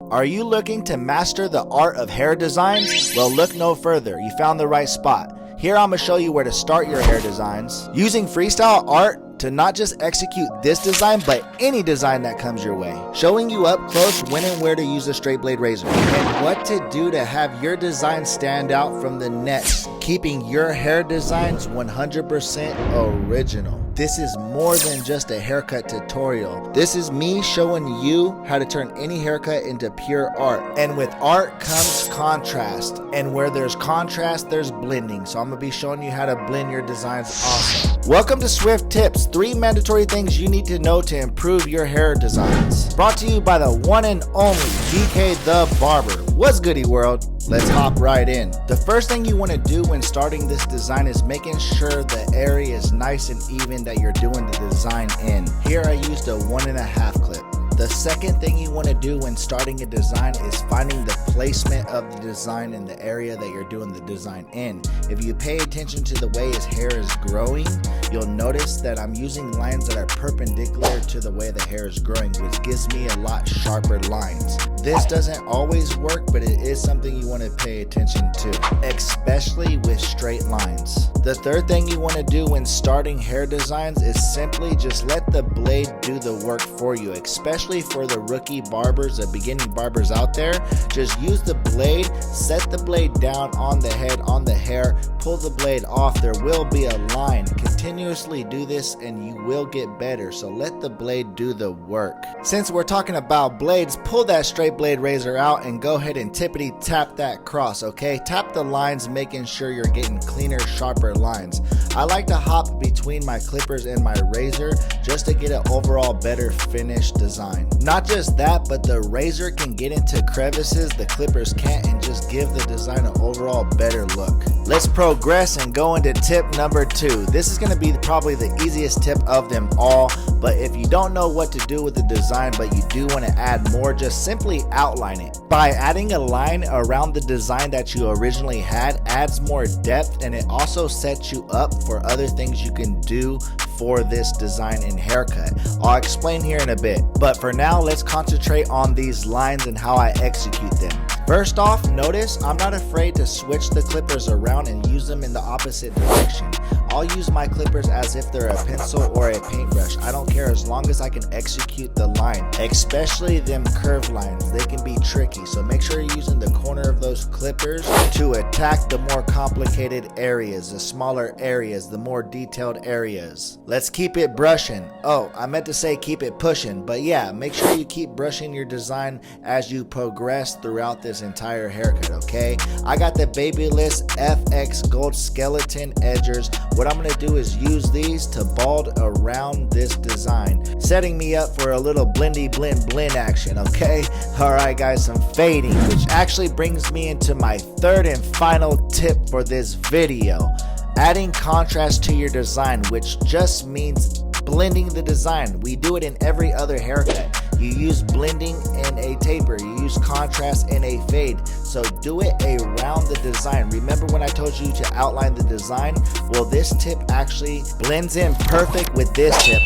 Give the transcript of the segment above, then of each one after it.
Are you looking to master the art of hair designs? Well, look no further. You found the right spot. Here I'm going to show you where to start your hair designs using freestyle art to not just execute this design, but any design that comes your way. Showing you up close when and where to use a straight blade razor and what to do to have your design stand out from the next, keeping your hair designs 100% original. This is more than just a haircut tutorial. This is me showing you how to turn any haircut into pure art. And with art comes contrast. And where there's contrast, there's blending. So I'm gonna be showing you how to blend your designs also. Welcome to Swift Tips, 3 mandatory things you need to know to improve your hair designs. Brought to you by the one and only DK The Barber. What's goody world? Let's hop right in. The first thing you want to do when starting this design is making sure the area is nice and even that you're doing the design in. Here I used a 1.5 clip. The second thing you want to do when starting a design is finding the placement of the design in the area that you're doing the design in. If you pay attention to the way his hair is growing, you'll notice that I'm using lines that are perpendicular to the way the hair is growing, which gives me a lot sharper lines. This doesn't always work, but it is something you want to pay attention to, especially with straight lines. The third thing you want to do when starting hair designs is simply just let the blade do the work for you, especially for the rookie barbers, the beginning barbers out there. Just use the blade, set the blade down on the head, on the hair, pull the blade off. There will be a line. Continuously do this and you will get better, so let the blade do the work. Since we're talking about blades, pull that straight blade razor out and go ahead and tippity tap that cross, okay? Tap the lines, making sure you're getting cleaner, sharper lines. I like to hop between my clippers and my razor just to get an overall better finished design. Not just that, but the razor can get into crevices the clippers can't and just give the design an overall better look. Let's progress and go into tip number 2. This is going to be probably the easiest tip of them all, but if you don't know what to do with the design but you do want to add more, just simply outline it. By adding a line around the design that you originally had adds more depth, and it also sets you up for other things you can do for this design and haircut. I'll explain here in a bit, but for now let's concentrate on these lines and how I execute them. First off, notice I'm not afraid to switch the clippers around and use them in the opposite direction. I'll use my clippers as if they're a pencil or a paintbrush. I don't care as long as I can execute the line, especially them curved lines. They can be tricky, so make sure you're using the corner of those clippers to attack the more complicated areas, the smaller areas, the more detailed areas. Let's keep it brushing. Oh, I meant to say keep it pushing, but yeah, make sure you keep brushing your design as you progress throughout this entire haircut, okay? I got the Babyliss FX Gold Skeleton Edgers. What I'm going to do is use these to bald around this design, setting me up for a little blendy blend action, okay? Alright guys, some fading, which actually brings me into my third and final tip for this video. Adding contrast to your design, which just means blending the design. We do it in every other haircut. You use blending in a taper, you use contrast in a fade, so do it around the design. Remember when I told you to outline the design? Well, this tip actually blends in perfect with this tip.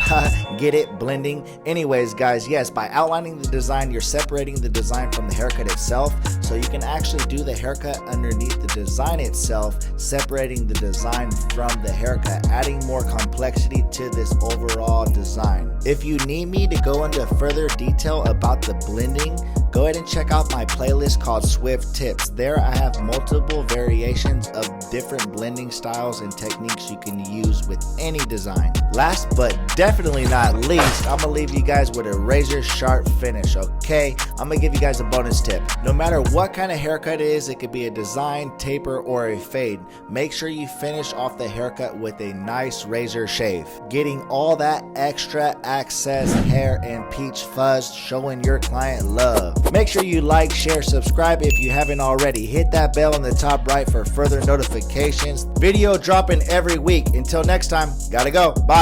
Get it? Blending. Anyways guys, yes, by outlining the design, you're separating the design from the haircut itself, so you can actually do the haircut underneath the design itself, separating the design from the haircut, adding more complexity to this overall design. If you need me to go into further detail about the blending, go ahead and check out my playlist called Swift Tips. There I have multiple variations of different blending styles and techniques you can use with any design. Last but definitely not least, I'm gonna leave you guys with a razor sharp finish, okay? I'm gonna give you guys a bonus tip. No matter what kind of haircut it is, it could be a design, taper, or a fade, make sure you finish off the haircut with a nice razor shave, getting all that extra excess hair and peach fuzz, showing your client love. Make sure you like, share, subscribe if you haven't already. Hit that bell in the top right for further notifications. Video dropping every week. Until next time, gotta go. Bye.